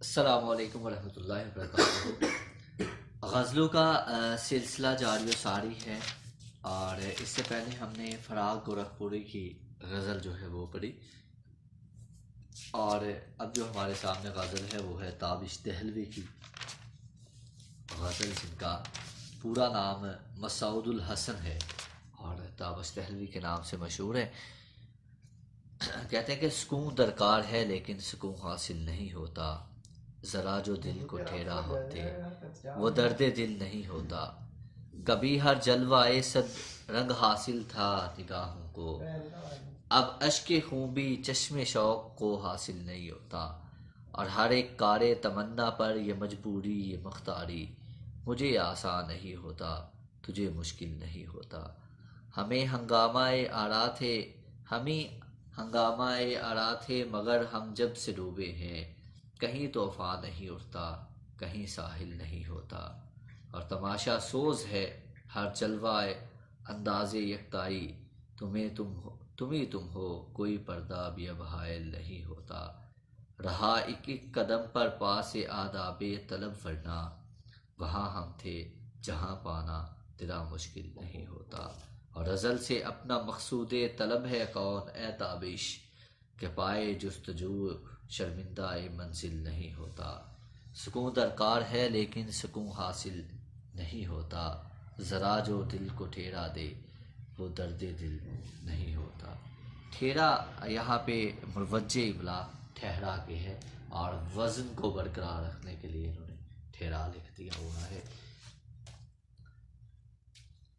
السلام علیکم ورحمۃ اللہ وبرکاتہ۔ غزلوں کا سلسلہ جاری و ساری ہے، اور اس سے پہلے ہم نے فراغ گورکھپوری کی غزل جو ہے وہ پڑھی، اور اب جو ہمارے سامنے غزل ہے وہ ہے تابش دہلوی کی غزل، جن کا پورا نام مسعود الحسن ہے اور تابش دہلوی کے نام سے مشہور ہے۔ کہتے ہیں کہ سکون درکار ہے لیکن سکون حاصل نہیں ہوتا، ذرا جو دل کو ٹھیرا ہوتے وہ درد دل نہیں ہوتا، کبھی ہر جلوہ صد رنگ حاصل تھا نگاہوں کو، اب اشک خون بھی چشم شوق کو حاصل نہیں ہوتا، اور ہر ایک کار تمنا پر یہ مجبوری یہ مختاری، مجھے آسان نہیں ہوتا تجھے مشکل نہیں ہوتا، ہمیں ہنگامہ آرا تھے ہمیں ہنگامہ آرا تھے مگر ہم جب سے ڈوبے ہیں، کہیں طوفان نہیں اٹھتا کہیں ساحل نہیں ہوتا، اور تماشا سوز ہے ہر جلوہ انداز یکتائی، تم ہو کوئی پردہ بھی اب حائل نہیں ہوتا، رہا ایک ایک قدم پر پاس آداب طلب، ورنہ وہاں ہم تھے جہاں پانا تیرا مشکل نہیں ہوتا، اور ازل سے اپنا مقصود طلب ہے کون اے تابش، کہ پائے جستجو شرمندہ منزل نہیں ہوتا، سکون درکار ہے لیکن سکون حاصل نہیں ہوتا، ذرا جو دل کو ٹھیرا دے وہ درد دل نہیں ہوتا۔ ٹھیرا یہاں پہ مروجہ ابلا ٹھہرا کے ہے، اور وزن کو برقرار رکھنے کے لیے انہوں نے ٹھیرا لکھ دیا ہوا ہے۔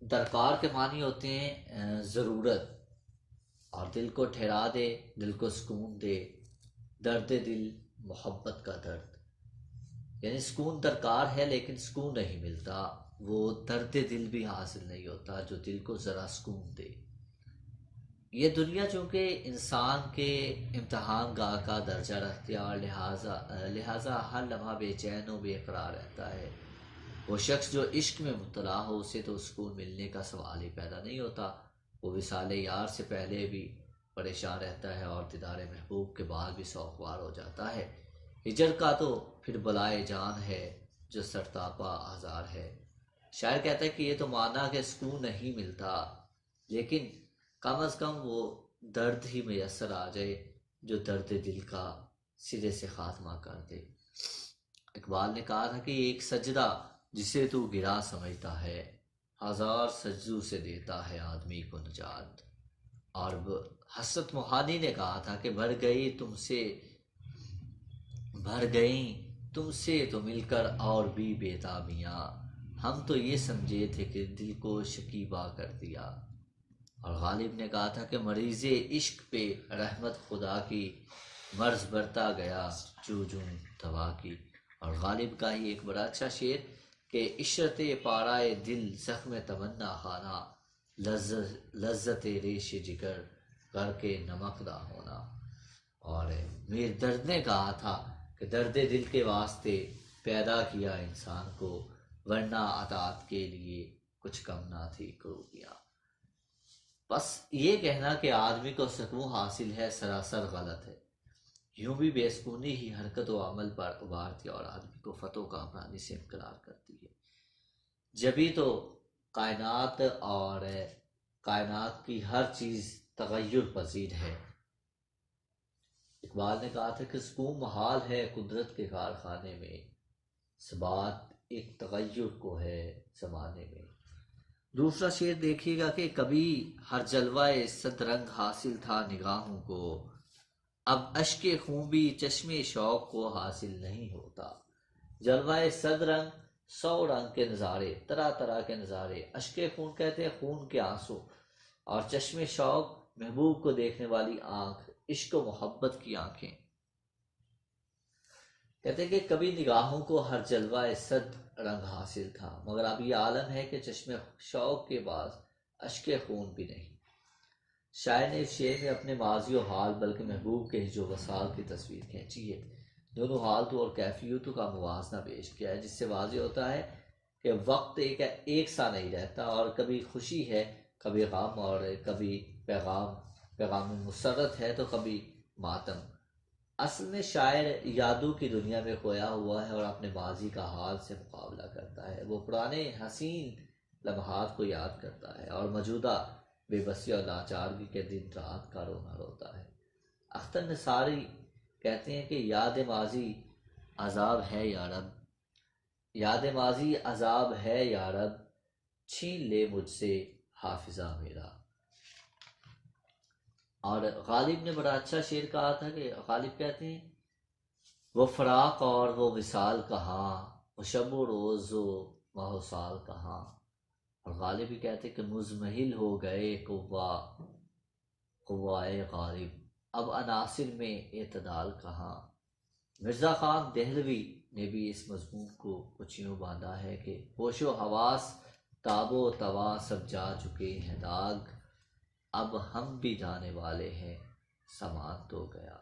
درکار کے معنی ہوتے ہیں ضرورت، اور دل کو ٹھہرا دے، دل کو سکون دے، درد دل محبت کا درد، یعنی سکون درکار ہے لیکن سکون نہیں ملتا، وہ درد دل بھی حاصل نہیں ہوتا جو دل کو ذرا سکون دے۔ یہ دنیا چونکہ انسان کے امتحان گاہ کا درجہ رکھتی ہے، اور لہٰذا ہر لمحہ بے چین و بے قرار رہتا ہے، وہ شخص جو عشق میں مبتلا ہو اسے تو سکون ملنے کا سوال ہی پیدا نہیں ہوتا، وہ وصال یار سے پہلے بھی پریشان رہتا ہے اور دیدار محبوب کے بعد بھی سوگوار ہو جاتا ہے، ہجر کا تو پھر بلائے جان ہے جو سرتاپا آزار ہے۔ شاعر کہتا ہے کہ یہ تو مانا کہ سکون نہیں ملتا، لیکن کم از کم وہ درد ہی میسر آ جائے جو درد دل کا سرے سے خاتمہ کر دے۔ اقبال نے کہا تھا کہ ایک سجدہ جسے تو گرا سمجھتا ہے، ہزار سجدوں سے دیتا ہے آدمی کو نجات، اور حسرت موہانی نے کہا تھا کہ بھر گئیں تم سے تو مل کر اور بھی بےتابیاں، ہم تو یہ سمجھے تھے کہ دل کو شکیبا کر دیا، اور غالب نے کہا تھا کہ مریض عشق پہ رحمت خدا کی، مرض برتا گیا جو دوا کی، اور غالب کا ہی ایک بڑا اچھا شعر کہ عشرت پارائے دل زخم تمنا خانہ، لذت ریش جگر کر کے نمک نہ ہونا، اور میر درد نے کہا تھا کہ درد دل کے واسطے پیدا کیا انسان کو، ورنہ اطاعت کے لیے کچھ کم نہ تھی کروبیاں۔ بس یہ کہنا کہ آدمی کو سکون حاصل ہے سراسر غلط ہے، یوں بھی بے سکونی ہی حرکت و عمل پر ابھارتی اور آدمی کو فتح و کامرانی سے انقرار کرتی ہے، جبھی تو کائنات اور کائنات کی ہر چیز تغیر پذیر ہے۔ اقبال نے کہا تھا کہ سکون محال ہے قدرت کے کارخانے میں، ثبات ایک تغیر کو ہے زمانے میں۔ دوسرا شعر دیکھیے گا کہ کبھی ہر جلوہ صد رنگ حاصل تھا نگاہوں کو، اب اشک خون بھی چشم شوق کو حاصل نہیں ہوتا، جلوہ صد رنگ، 100 رنگ کے نظارے، طرح طرح کے نظارے، اشک خون کہتے ہیں خون کے آنسو، اور چشم شوق محبوب کو دیکھنے والی آنکھ، عشق و محبت کی آنکھیں، کہتے ہیں کہ کبھی نگاہوں کو ہر جلوہ صد رنگ حاصل تھا، مگر اب یہ عالم ہے کہ چشم شوق کے بعد اشک خون بھی نہیں۔ شاعر نے اس شعر میں اپنے ماضی و حال بلکہ محبوب کے ہجر و وصال کی تصویر کھینچی ہے، دونوں حالتوں اور کیفیتوں کا موازنہ پیش کیا ہے، جس سے واضح ہوتا ہے کہ وقت ایک سا نہیں رہتا، اور کبھی خوشی ہے کبھی غم، اور کبھی پیغام مسرت ہے تو کبھی ماتم، اصل میں شاعر یادوں کی دنیا میں کھویا ہوا ہے اور اپنے ماضی کا حال سے مقابلہ کرتا ہے۔ وہ پرانے حسین لمحات کو یاد کرتا ہے اور موجودہ بے بسی اور لاچارگی کے دن رات کا رونا روتا ہے۔ اختر نصاری کہتے ہیں کہ یاد ماضی عذاب ہے یا رب، یاد ماضی عذاب ہے یا رب، چھین لے مجھ سے حافظہ میرا۔ اور غالب نے بڑا اچھا شعر کہا تھا کہ غالب کہتے ہیں وہ فراق اور وہ وصال کہاں، وہ شب و روز و ماہ و سال کہاں۔ اور غالب بھی کہتے ہیں کہ مزمحل ہو گئے قوائے غالب، اب عناصر میں اعتدال کہاں۔ مرزا خان دہلوی نے بھی اس مضمون کو کچھ یوں باندھا ہے کہ ہوش و حواس تاب و توا سب جا چکے ہیں داغ، اب ہم بھی جانے والے ہیں سامان تو گیا۔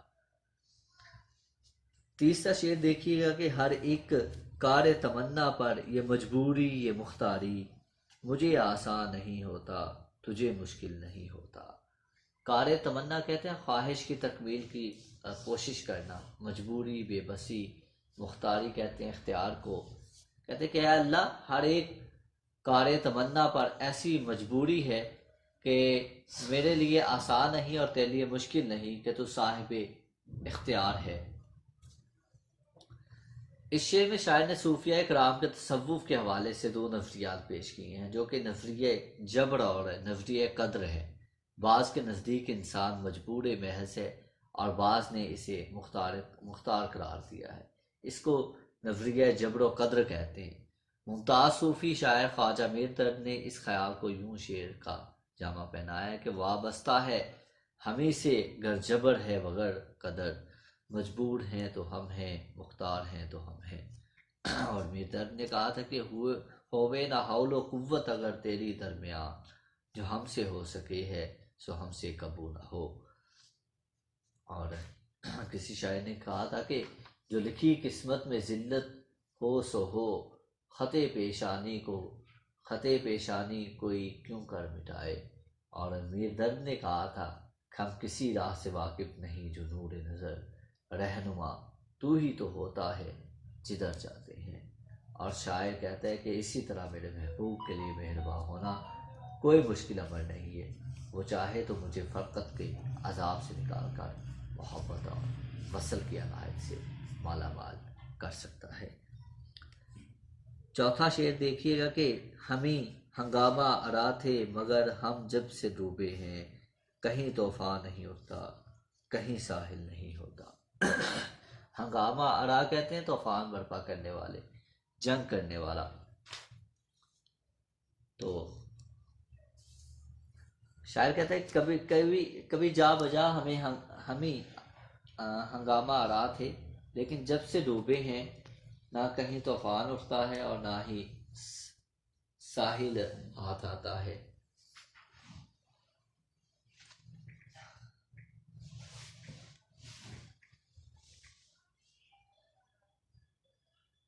تیسرا شعر دیکھیے گا کہ ہر ایک کار تمنا پر یہ مجبوری یہ مختاری، مجھے آسان نہیں ہوتا تجھے مشکل نہیں ہوتا۔ کار تمنا کہتے ہیں خواہش کی تکمیل کی کوشش کرنا، مجبوری بے بسی، مختاری کہتے ہیں اختیار کو۔ کہتے ہیں کہ اے اللہ ہر ایک کار تمنا پر ایسی مجبوری ہے کہ میرے لیے آسان نہیں اور تیرے لیے مشکل نہیں کہ تو صاحب اختیار ہے۔ اس شعر میں شاعر نے صوفیہ کرام کے تصوف کے حوالے سے دو نظریات پیش کیے ہیں جو کہ نظریہ جبر اور نظریہ قدر ہے۔ بعض کے نزدیک انسان مجبور محض ہے اور بعض نے اسے مختار قرار دیا ہے۔ اس کو نظریہ جبر و قدر کہتے ہیں۔ ممتاز صوفی شاعر خواجہ میر طرب نے اس خیال کو یوں شعر کا جامہ پہنایا ہے کہ وابستہ ہے ہمیں سے گر جبر ہے وگر قدر، مجبور ہیں تو ہم ہیں مختار ہیں تو ہم ہیں۔ اور میر طرب نے کہا تھا کہ ہووے نہ حول و قوت اگر تیری درمیان، جو ہم سے ہو سکے ہے سو ہم سے کبو نہ ہو۔ اور کسی شاعر نے کہا تھا کہ جو لکھی قسمت میں ذلت ہو سو ہو، خط پیشانی کوئی کیوں کر مٹائے۔ اور میر درد نے کہا تھا کہ ہم کسی راہ سے واقف نہیں جو نور نظر رہنما تو ہی تو ہوتا ہے جدھر جاتے ہیں۔ اور شاعر کہتا ہے کہ اسی طرح میرے محبوب کے لیے مہرباں ہونا کوئی مشکل امر نہیں ہے، وہ چاہے تو مجھے فرقت کے عذاب سے نکال کر محبت اور وصل کی عنایت سے مالا مال کر سکتا ہے۔ چوتھا شعر دیکھیے گا کہ ہمیں ہنگامہ آرا تھے مگر ہم جب سے ڈوبے ہیں، کہیں طوفان نہیں اٹھتا کہیں ساحل نہیں ہوتا۔ ہنگامہ آرا کہتے ہیں طوفان برپا کرنے والے، جنگ کرنے والا۔ تو شاعر کہتا ہے کبھی جا بجا ہمیں ہنگامہ آرا تھے، لیکن جب سے ڈوبے ہیں نہ کہیں طوفان اٹھتا ہے اور نہ ہی ساحل ہاتھ آتا ہے۔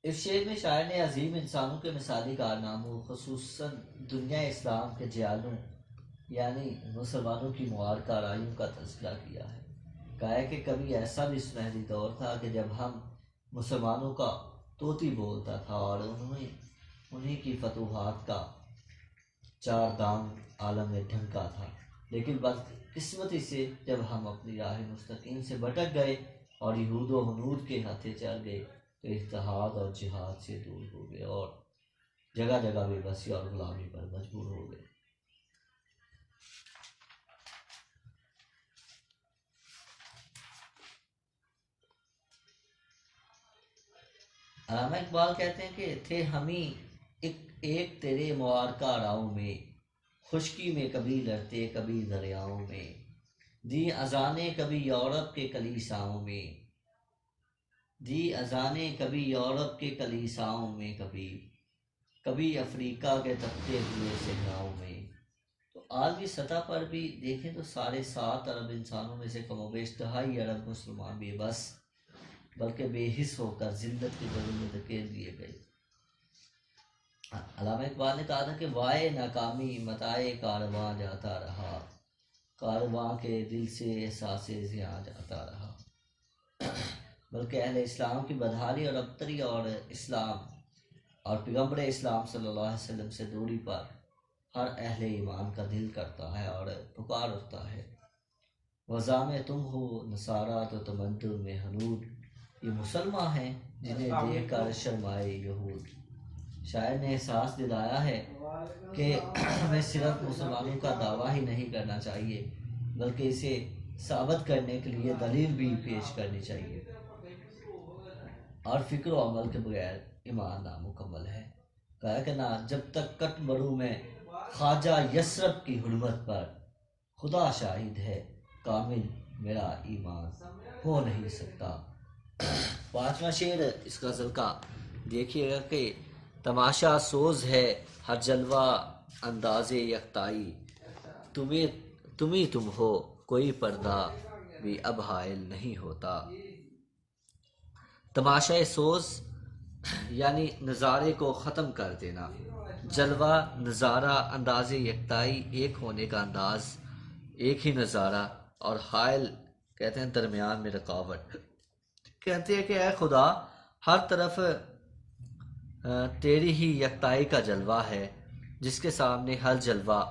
اس شعر میں شاعر نے عظیم انسانوں کے مثالی کارناموں خصوصاً دنیا اسلام کے جیالوں یعنی مسلمانوں کی معارکہ آرائیوں کا تذکرہ کیا ہے۔ کہا ہے کہ کبھی ایسا بھی سنہری دور تھا کہ جب ہم مسلمانوں کا طوطی بولتا تھا اور انہی کی فتوحات کا چار دام عالم میں ڈھنکا تھا، لیکن بدقسمتی سے جب ہم اپنی راہ مستقیم سے بھٹک گئے اور یہود و ہنود کے ہاتھے چل گئے تو اتحاد اور جہاد سے دور ہو گئے اور جگہ جگہ بے بسی اور غلامی پر مجبور ہو گئے۔ علامہ اقبال کہتے ہیں کہ تھے ہمیں ایک تیرے معارکہ آراؤں میں، خشکی میں کبھی لڑتے کبھی دریاؤں میں، دی اذانیں کبھی یورپ کے کلیساؤں میں، دی اذانیں کبھی یورپ کے کلیساؤں میں، کبھی افریقہ کے تپتے ہوئے صحراؤں میں۔ تو عالمی سطح پر بھی دیکھیں تو 7.5 ارب انسانوں میں سے کم و بیش 2.5 ارب مسلمان بے بس بلکہ بے حس ہو کر ذلت کے گلوں میں دھکیل دیے گئے۔ علامہ اقبال نے کہا تھا کہ وائے ناکامی متائے کارواں جاتا رہا، کارواں کے دل سے احساس زیاں جاتا رہا۔ بلکہ اہل اسلام کی بدحالی اور ابتری اور اسلام اور پیغمبر اسلام صلی اللہ علیہ وسلم سے دوری پر ہر اہل ایمان کا دل کرتا ہے اور پکار اٹھتا ہے۔ وضع میں تم ہو نصارہ تو تمدن میں حنود، یہ مسلمان ہیں جنہیں دیکھ کر شرمائے یہود۔ شاعر نے احساس دلایا ہے کہ ہمیں صرف مسلمانوں کا دعویٰ ہی نہیں کرنا چاہیے بلکہ اسے ثابت کرنے کے لیے دلیل بھی پیش کرنی چاہیے، اور فکر و عمل کے بغیر ایمان نامکمل ہے۔ کہا کہ نہ، جب تک کٹ مرو میں خواجہ یسرب کی حرمت پر خدا شاہد ہے، کامل میرا ایمان ہو نہیں سکتا۔ پانچواں شعر اس غزل کا دیکھیے گا کہ تماشا سوز ہے ہر جلوہ انداز یکتائی، تم ہو کوئی پردہ بھی اب حائل نہیں ہوتا۔ تماشا سوز یعنی نظارے کو ختم کر دینا، جلوہ نظارہ انداز یکتائی ایک ہونے کا انداز، ایک ہی نظارہ، اور حائل کہتے ہیں درمیان میں رکاوٹ۔ کہتے ہیں کہ اے خدا، ہر طرف تیری ہی یکتائی کا جلوہ ہے جس کے سامنے ہر جلوہ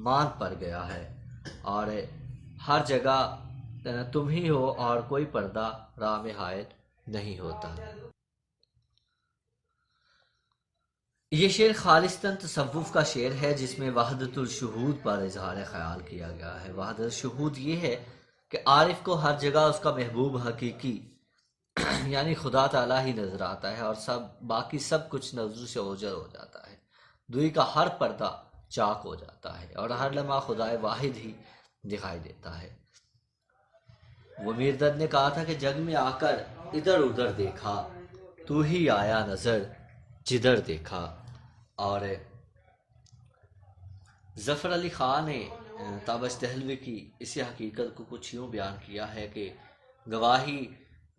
مان پڑ گیا ہے، اور ہر جگہ تم ہی ہو اور کوئی پردہ راہ میں حائل نہیں ہوتا۔ یہ شعر خالصتاً تصوف کا شعر ہے جس میں وحدت الشہود پر اظہار خیال کیا گیا ہے۔ وحدت الشہود یہ ہے کہ عارف کو ہر جگہ اس کا محبوب حقیقی یعنی خدا تعالیٰ ہی نظر آتا ہے، اور باقی سب کچھ نظر سے اوجھل ہو جاتا ہے، دوئی کا ہر پردہ چاک ہو جاتا ہے، اور ہر لمحہ خدائے واحد ہی دکھائی دیتا ہے۔ وہ میردد نے کہا تھا کہ جگ میں آ کر ادھر ادھر دیکھا، تو ہی آیا نظر جدھر دیکھا۔ اور ظفر علی خان نے تابش دہلوی کی اسی حقیقت کو کچھ یوں بیان کیا ہے کہ گواہی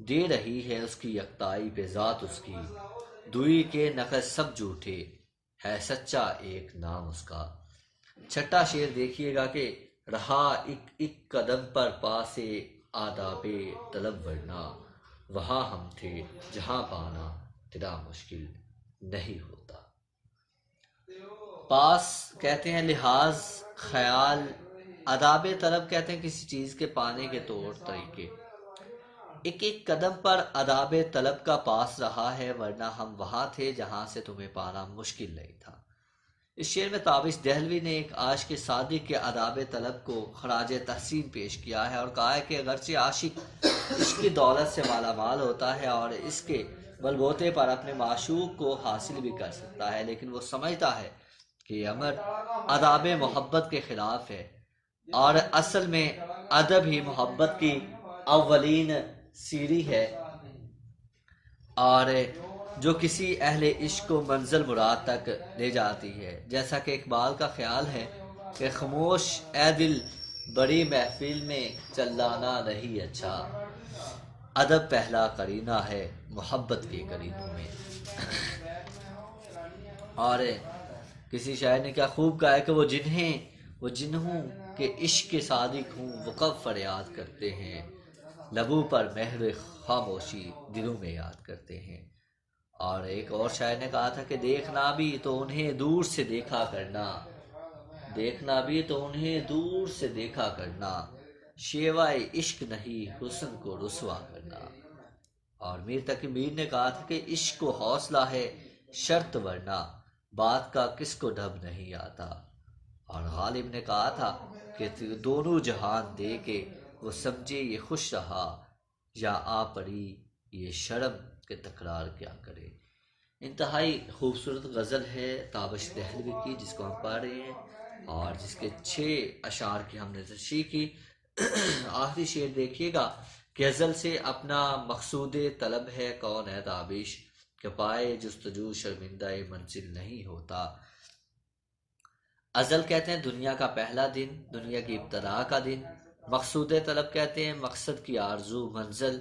دے رہی ہے اس کی یکتائی پہ ذات اس کی، دوئی کے نقص سب جھوٹے، ہے سچا ایک نام اس کا۔ چھٹا شعر دیکھیے گا کہ رہا ایک قدم پر پاس آداب طلب، ورنہ وہاں ہم تھے جہاں پانا تیرا مشکل نہیں ہوتا۔ پاس کہتے ہیں لحاظ، خیال، آداب طلب کہتے ہیں کسی چیز کے پانے کے طور طریقے۔ ایک قدم پر آداب طلب کا پاس رہا ہے، ورنہ ہم وہاں تھے جہاں سے تمہیں پانا مشکل نہیں تھا۔ اس شعر میں تابش دہلوی نے ایک عاشق صادق کے آداب طلب کو خراج تحسین پیش کیا ہے، اور کہا ہے کہ اگرچہ عاشق عشق کی دولت سے مالا مال ہوتا ہے اور اس کے بلبوتے پر اپنے معشوق کو حاصل بھی کر سکتا ہے، لیکن وہ سمجھتا ہے کہ یہ امر آداب محبت کے خلاف ہے، اور اصل میں ادب ہی محبت کی اولین سیڑھی ہے، اور جو کسی اہل عشق کو منزل مراد تک لے جاتی ہے۔ جیسا کہ اقبال کا خیال ہے کہ خاموش اے دل بڑی محفل میں چلانا نہیں اچھا، ادب پہلا قرینہ ہے محبت کے قرینوں میں۔ اور کسی شاعر نے کیا خوب کہا ہے کہ وہ جنہوں کے عشق کے صادق ہوں وہ کب فریاد کرتے ہیں، لبوں پر مہر خاموشی دلوں میں یاد کرتے ہیں۔ اور ایک اور شاعر نے کہا تھا کہ دیکھنا بھی تو انہیں دور سے دیکھا کرنا، دیکھنا بھی تو انہیں دور سے دیکھا کرنا، شیوائے عشق نہیں حسن کو رسوا کرنا۔ اور میر تقی میر نے کہا تھا کہ عشق کو حوصلہ ہے شرط، ورنہ بات کا کس کو ڈھب نہیں آتا۔ اور غالب نے کہا تھا کہ دونوں جہان دے کے وہ سمجھے یہ خوش رہا، یا آ پڑی یہ شرم کہ تکرار کیا کرے۔ انتہائی خوبصورت غزل ہے تابش دہلوی کی جس کو ہم پڑھ رہے ہیں، اور جس کے 6 اشعار کی ہم نے تشریح کی۔ آخری شعر دیکھیے گا کہ غزل سے اپنا مقصود طلب ہے کون ہے تابش، کہ پائے جستجو شرمندہ منزل نہیں ہوتا۔ ازل کہتے ہیں دنیا کا پہلا دن، دنیا کی ابتدا کا دن۔ مقصود طلب کہتے ہیں مقصد کی آرزو، منزل۔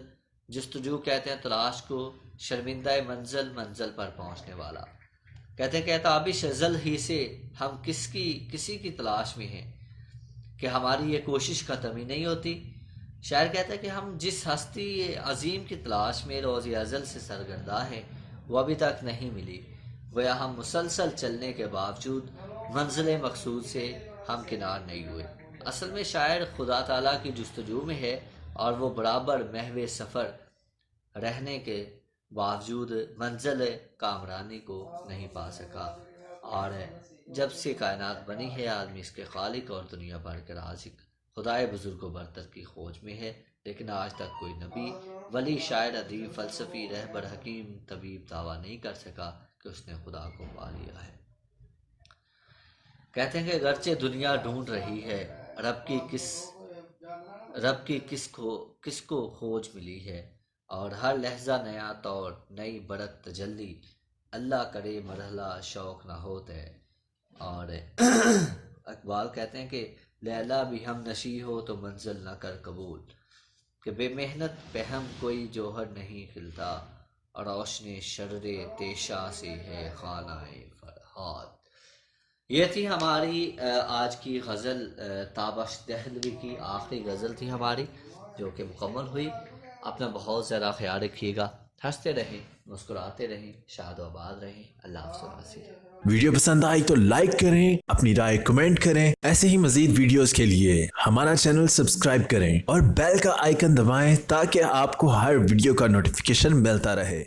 جستجو کہتے ہیں تلاش کو، شرمندہ منزل پر پہنچنے والا۔ کہتے ہیں کہ تابش ازل ہی سے ہم کسی کی تلاش میں ہیں کہ ہماری یہ کوشش ختم ہی نہیں ہوتی۔ شاعر کہتا ہے کہ ہم جس ہستی عظیم کی تلاش میں روز ازل سے سرگرداں ہیں وہ ابھی تک نہیں ملی، گویا ہم مسلسل چلنے کے باوجود منزل مقصود سے ہم کنار نہیں ہوئے۔ اصل میں شاعر خدا تعالیٰ کی جستجو میں ہے اور وہ برابر محو سفر رہنے کے باوجود منزل کامرانی کو نہیں پا سکا، اور جب سے کائنات بنی ہے آدمی اس کے خالق اور دنیا بھر کے رازق خدائے بزرگ و برتر کی کھوج میں ہے، لیکن آج تک کوئی نبی، ولی، شاعر، ادیب، فلسفی، رہبر، حکیم، طبیب دعویٰ نہیں کر سکا کہ اس نے خدا کو پا لیا ہے۔ کہتے ہیں کہ اگرچہ دنیا ڈھونڈ رہی ہے رب کی کس کو کھوج ملی ہے، اور ہر لحظہ نیا طور، نئی برق تجلی، اللہ کرے مرحلہ شوق نہ ہوتا ہے۔ اور اقبال کہتے ہیں کہ لیلا بھی ہم نشی ہو تو منزل نہ کر قبول، کہ بے محنت پہ ہم کوئی جوہر نہیں کھلتا، اور روشن شرر تیشا سے ہے خانہ فرہاد۔ یہ تھی ہماری آج کی غزل، تابش دہلوی کی آخری غزل تھی ہماری، جو کہ مکمل ہوئی۔ اپنا بہت زیادہ خیال رکھیے گا، ہنستے رہیں، مسکراتے رہیں، شاد و آباد رہیں۔ اللہ حافظ۔ ویڈیو پسند آئی تو لائک کریں، اپنی رائے کمنٹ کریں۔ ایسے ہی مزید ویڈیوز کے لیے ہمارا چینل سبسکرائب کریں اور بیل کا آئیکن دبائیں تاکہ آپ کو ہر ویڈیو کا نوٹیفیکیشن ملتا رہے۔